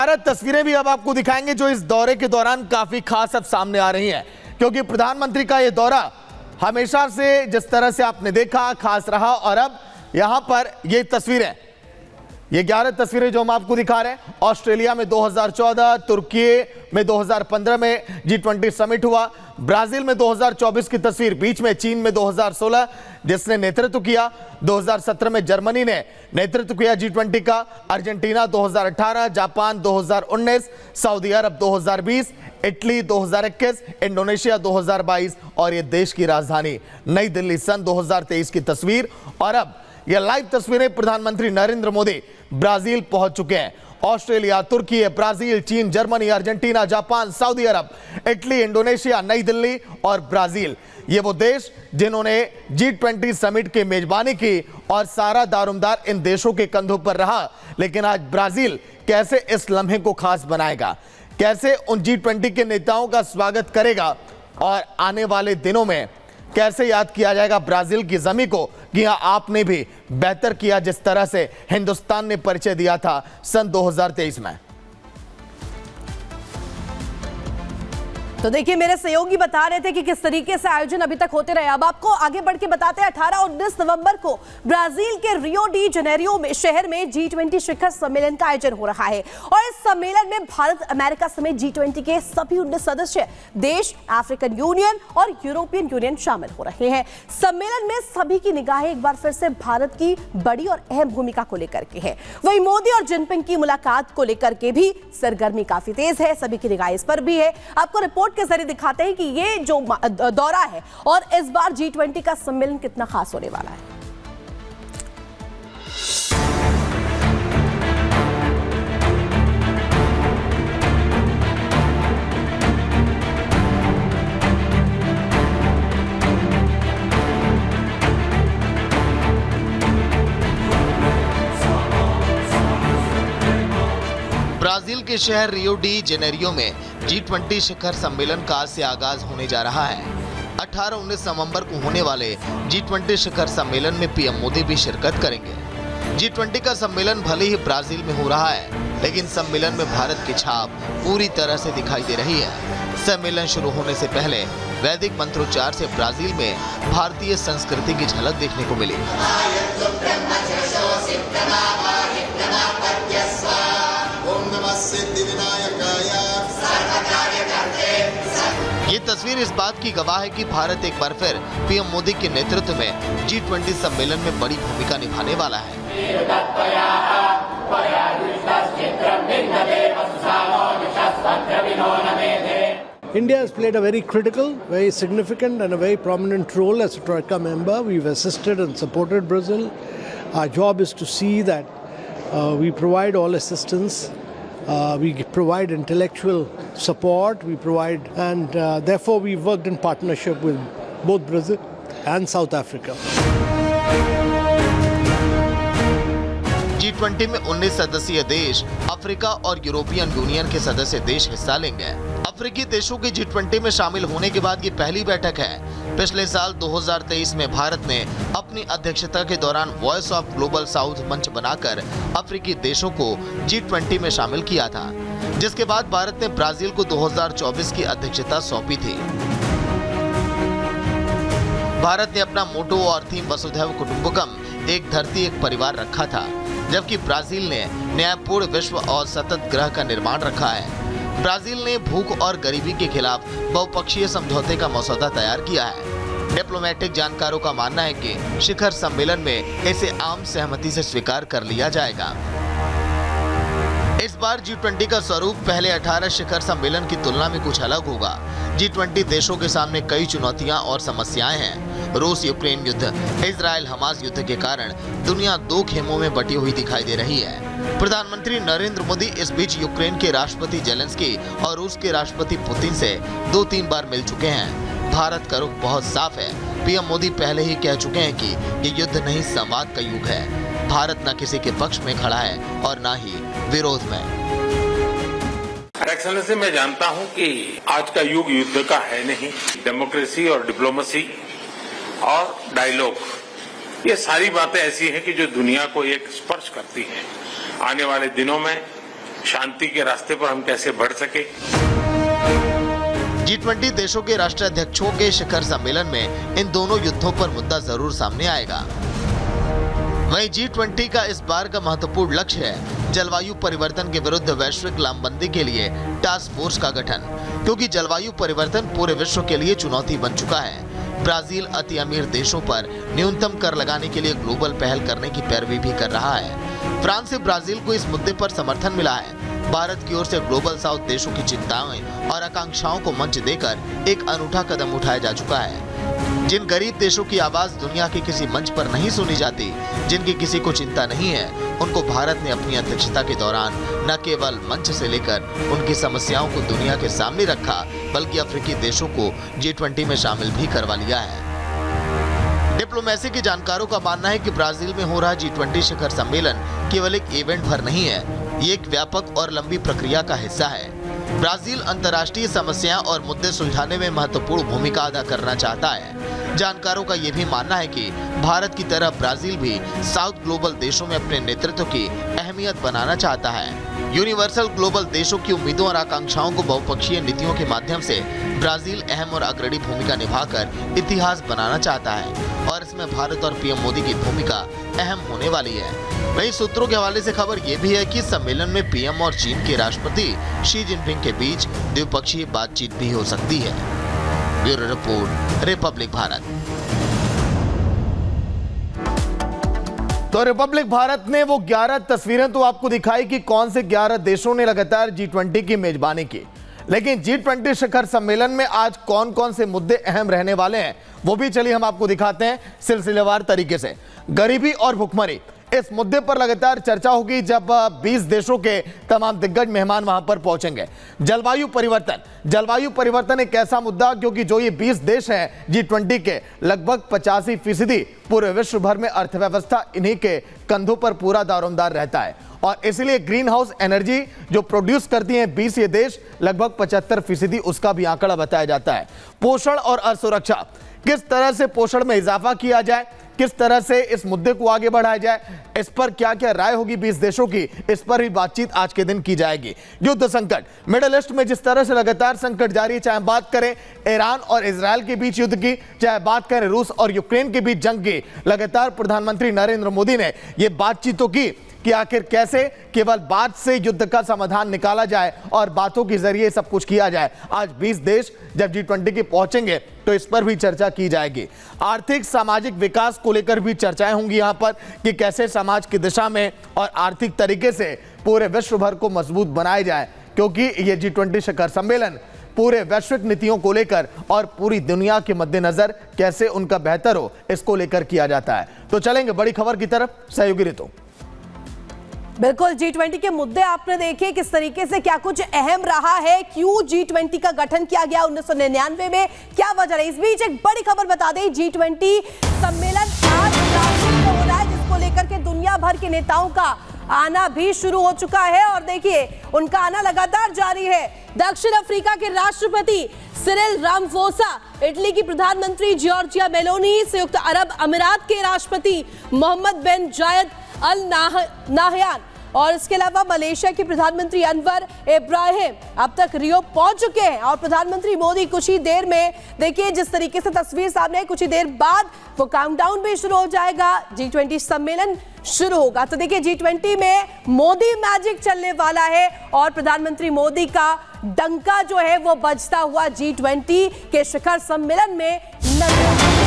ग्यारह तस्वीरें भी अब आपको दिखाएंगे जो इस दौरे के दौरान काफी खास अब सामने आ रही हैं, क्योंकि प्रधानमंत्री का यह दौरा हमेशा से जिस तरह से आपने देखा खास रहा। और अब यहां पर ये तस्वीरें, ये 11 तस्वीरें जो हम आपको दिखा रहे हैं, ऑस्ट्रेलिया में 2014, तुर्की में 2015 में G20 समिट हुआ, ब्राजील में 2024 की तस्वीर, बीच में चीन में 2016 जिसने नेतृत्व किया, 2017 में जर्मनी ने नेतृत्व किया G20 का, अर्जेंटीना 2018, जापान 2019, सऊदी अरब 2020, इटली 2021, इंडोनेशिया 2022 और ये देश की राजधानी नई दिल्ली सन 2023 की तस्वीर। और अब ये लाइव तस्वीरें, प्रधानमंत्री नरेंद्र मोदी ब्राजील पहुंच चुके हैं। ऑस्ट्रेलिया, तुर्की, ब्राजील, चीन, जर्मनी, अर्जेंटीना, जापान, सऊदी अरब, इटली, इंडोनेशिया, नई दिल्ली और ब्राजील, ये वो देश जिन्होंने G20 समिट की मेजबानी की और सारा दारोमदार इन देशों के कंधों पर रहा। लेकिन आज ब्राजील कैसे इस लम्हे को खास बनाएगा, कैसे उन G20 के नेताओं का स्वागत करेगा और आने वाले दिनों में कैसे याद किया जाएगा ब्राजील की जमीन को कि हाँ आपने भी बेहतर किया जिस तरह से हिंदुस्तान ने परिचय दिया था सन 2023 में। तो देखिए, मेरे सहयोगी बता रहे थे कि किस तरीके से आयोजन अभी तक होते रहे। अब आपको आगे बढ़ के बताते हैं, 18 और 19 नवंबर को ब्राजील के रियो डी जेनेरियो में शहर में G20 शिखर सम्मेलन का आयोजन हो रहा है। और इस सम्मेलन में भारत, अमेरिका समेत G20 के सभी 19 सदस्य देश, अफ्रीकन यूनियन और यूरोपियन यूनियन शामिल हो रहे हैं। सम्मेलन में सभी की निगाहें एक बार फिर से भारत की बड़ी और अहम भूमिका को लेकर के है। वहीं मोदी और जिनपिंग की मुलाकात को लेकर के भी सरगर्मी काफी तेज है, सभी की निगाहें इस पर भी है। आपको रिपोर्ट के जरिए दिखाते हैं कि ये जो दौरा है और इस बार G20 का सम्मेलन कितना खास होने वाला है। ब्राजील के शहर रियो डी जेनेरियो में G20 शिखर सम्मेलन का आज से आगाज होने जा रहा है। 18-19 नवंबर को होने वाले G20 शिखर सम्मेलन में पीएम मोदी भी शिरकत करेंगे। G20 का सम्मेलन भले ही ब्राजील में हो रहा है, लेकिन सम्मेलन में भारत की छाप पूरी तरह से दिखाई दे रही है। सम्मेलन शुरू होने से पहले वैदिक मंत्रोच्चार से ब्राजील में भारतीय संस्कृति की झलक देखने को मिली। ये तस्वीर इस बात की गवाह है कि भारत एक बार फिर पीएम मोदी के नेतृत्व में G20 सम्मेलन में बड़ी भूमिका निभाने वाला है। India has played a very critical, very significant and a very prominent role as a Troika member. We've assisted and supported Brazil. Our job is to see that we provide all assistance. We provide intellectual support, we provide, and therefore we've worked in partnership with both Brazil and South Africa. G20 में 19 सदस्यीय देश, Africa और European union के सदस्य देश हिस्सा लेंगे। अफ्रीकी देशों की G20 में शामिल होने के बाद ये पहली बैठक है। पिछले साल 2023 में भारत ने अपनी अध्यक्षता के दौरान वॉइस ऑफ ग्लोबल साउथ मंच बनाकर अफ्रीकी देशों को G20 में शामिल किया था, जिसके बाद भारत ने ब्राजील को 2024 की अध्यक्षता सौंपी थी। भारत ने अपना मोटो और थीम वसुधैव कुटुंबकम, एक धरती एक परिवार रखा था, जबकि ब्राजील ने न्यायपूर्ण विश्व और सतत ग्रह का निर्माण रखा है। ब्राजील ने भूख और गरीबी के खिलाफ बहुपक्षीय समझौते का मसौदा तैयार किया है। डिप्लोमेटिक जानकारों का मानना है कि शिखर सम्मेलन में इसे आम सहमति से स्वीकार कर लिया जाएगा। इस बार G20 का स्वरूप पहले 18 शिखर सम्मेलन की तुलना में कुछ अलग होगा। G20 देशों के सामने कई चुनौतियां और समस्याएं हैं। रूस यूक्रेन युद्ध, इजराइल हमास युद्ध के कारण दुनिया दो खेमों में बटी हुई दिखाई दे रही है। प्रधानमंत्री नरेंद्र मोदी इस बीच यूक्रेन के राष्ट्रपति जेलेंस्की और रूस के राष्ट्रपति पुतिन से 2-3 बार मिल चुके हैं। भारत का रुख बहुत साफ है। पीएम मोदी पहले ही कह चुके हैं कि ये युद्ध नहीं संवाद का युग है। भारत न किसी के पक्ष में खड़ा है और न ही विरोध में। एक्सेलेंसी, मैं जानता हूं कि आज का युग युद्ध का है नहीं। डेमोक्रेसी और डिप्लोमेसी और डायलॉग, ये सारी बातें ऐसी हैं कि जो दुनिया को एक स्पर्श करती हैं। आने वाले दिनों में शांति के रास्ते पर हम कैसे बढ़ सके। G20 देशों के राष्ट्राध्यक्षों के शिखर सम्मेलन में इन दोनों युद्धों पर मुद्दा जरूर सामने आएगा। वहीं G20 का इस बार का महत्वपूर्ण लक्ष्य है जलवायु परिवर्तन के विरुद्ध वैश्विक लामबंदी के लिए टास्क फोर्स का गठन, क्योंकि जलवायु परिवर्तन पूरे विश्व के लिए चुनौती बन चुका है। ब्राजील अति अमीर देशों पर न्यूनतम कर लगाने के लिए ग्लोबल पहल करने की पैरवी भी कर रहा है। फ्रांस से ब्राजील को इस मुद्दे पर समर्थन मिला है। भारत की ओर से ग्लोबल साउथ देशों की चिंताओं और आकांक्षाओं को मंच देकर एक अनूठा कदम उठाया जा चुका है। जिन गरीब देशों की आवाज दुनिया के किसी मंच पर नहीं सुनी जाती, जिनकी किसी को चिंता नहीं है, उनको भारत ने अपनी अध्यक्षता के दौरान न केवल मंच से लेकर उनकी समस्याओं को दुनिया के सामने रखा, बल्कि अफ्रीकी देशों को G20 में शामिल भी करवा लिया है। डिप्लोमेसी के जानकारों का मानना है कि ब्राजील में हो रहा G20 शिखर सम्मेलन केवल एक इवेंट भर नहीं है, ये एक व्यापक और लंबी प्रक्रिया का हिस्सा है। ब्राजील अंतर्राष्ट्रीय समस्याएं और मुद्दे सुलझाने में महत्वपूर्ण भूमिका अदा करना चाहता है। जानकारों का यह भी मानना है कि भारत की तरह ब्राजील भी साउथ ग्लोबल देशों में अपने नेतृत्व की अहमियत बनाना चाहता है। यूनिवर्सल ग्लोबल देशों की उम्मीदों और आकांक्षाओं को बहुपक्षीय नीतियों के माध्यम से ब्राजील अहम और अग्रणी भूमिका निभाकर इतिहास बनाना चाहता है और इसमें भारत और पीएम मोदी की भूमिका अहम होने वाली है। वहीं सूत्रों के हवाले से खबर यह भी है कि सम्मेलन में पीएम और चीन के राष्ट्रपति शी जिनपिंग के बीच द्विपक्षीय बातचीत भी हो सकती है। Bureau report, Republic Bharat. तो रिपब्लिक भारत ने वो 11 तस्वीरें तो आपको दिखाई कि कौन से 11 देशों ने लगातार G20 की मेजबानी की, लेकिन G20 शिखर सम्मेलन में आज कौन कौन से मुद्दे अहम रहने वाले हैं वो भी चलिए हम आपको दिखाते हैं सिलसिलेवार तरीके से। गरीबी और भुखमरी, इस मुद्दे पर लगातार चर्चा होगी जब 20 देशों के तमाम दिग्गज मेहमान वहां पर पहुंचेंगे। जलवायु परिवर्तन एक ऐसा मुद्दा क्योंकि जो ये 20 देश हैं G20 के, लगभग 85% पूरे विश्व भर में अर्थव्यवस्था इन्हीं के कंधों पर पूरा दारोमदार रहता है और इसलिए ग्रीन हाउस एनर्जी जो प्रोड्यूस करती हैं 20 ये देश, लगभग 75% उसका भी आंकड़ा बताया जाता है। पोषण और असुरक्षा, किस तरह से पोषण में इजाफा किया जाए, किस तरह से इस मुद्दे को आगे बढ़ाया जाए, इस पर क्या क्या राय होगी 20 देशों की, इस पर भी बातचीत आज के दिन की जाएगी। युद्ध संकट, मिडिल ईस्ट में जिस तरह से लगातार संकट जारी है, चाहे बात करें ईरान और इजरायल के बीच युद्ध की, चाहे बात करें रूस और यूक्रेन के बीच जंग की, लगातार प्रधानमंत्री नरेंद्र मोदी ने ये बातचीतों की कि आखिर कैसे केवल बात से युद्ध का समाधान निकाला जाए और बातों के जरिए सब कुछ किया जाए। आज 20 देश जब G20 के पहुंचेंगे तो इस पर भी चर्चा की जाएगी। आर्थिक सामाजिक विकास को लेकर भी चर्चाएं होंगी यहां पर कि कैसे समाज की दिशा में और आर्थिक तरीके से पूरे विश्व भर को मजबूत बनाया जाए, क्योंकि ये G20 शिखर सम्मेलन पूरे वैश्विक नीतियों को लेकर और पूरी दुनिया के मद्देनजर कैसे उनका बेहतर हो, इसको लेकर किया जाता है। तो चलेंगे बड़ी खबर की तरफ, सहयोगी रितु। बिल्कुल, G20 के मुद्दे आपने देखे किस तरीके से क्या कुछ अहम रहा है, क्यों G20 का गठन किया गया 1999 में, क्या वजह है। इस बीच एक बड़ी खबर बता दें, G20 सम्मेलन आज ब्राजील में हो रहा है, जिसको लेकर के दुनिया भर के नेताओं का आना भी शुरू हो चुका है और देखिए उनका आना लगातार जारी है। दक्षिण अफ्रीका के राष्ट्रपति सिरिल रामाफोसा, इटली की प्रधानमंत्री जॉर्जिया मेलोनी, संयुक्त अरब अमीरात के राष्ट्रपति मोहम्मद बिन जायद अल नाहयान और इसके अलावा मलेशिया के प्रधानमंत्री अनवर इब्राहिम अब तक रियो पहुंच चुके हैं और प्रधानमंत्री मोदी कुछ ही देर में, देखिए जिस तरीके से तस्वीर सामने है, कुछ ही देर बाद वो काउंटडाउन भी शुरू हो जाएगा, G20 सम्मेलन शुरू होगा। तो देखिए G20 में मोदी मैजिक चलने वाला है और प्रधानमंत्री मोदी का डंका जो है वो बजता हुआ G20 के शिखर सम्मेलन में नजर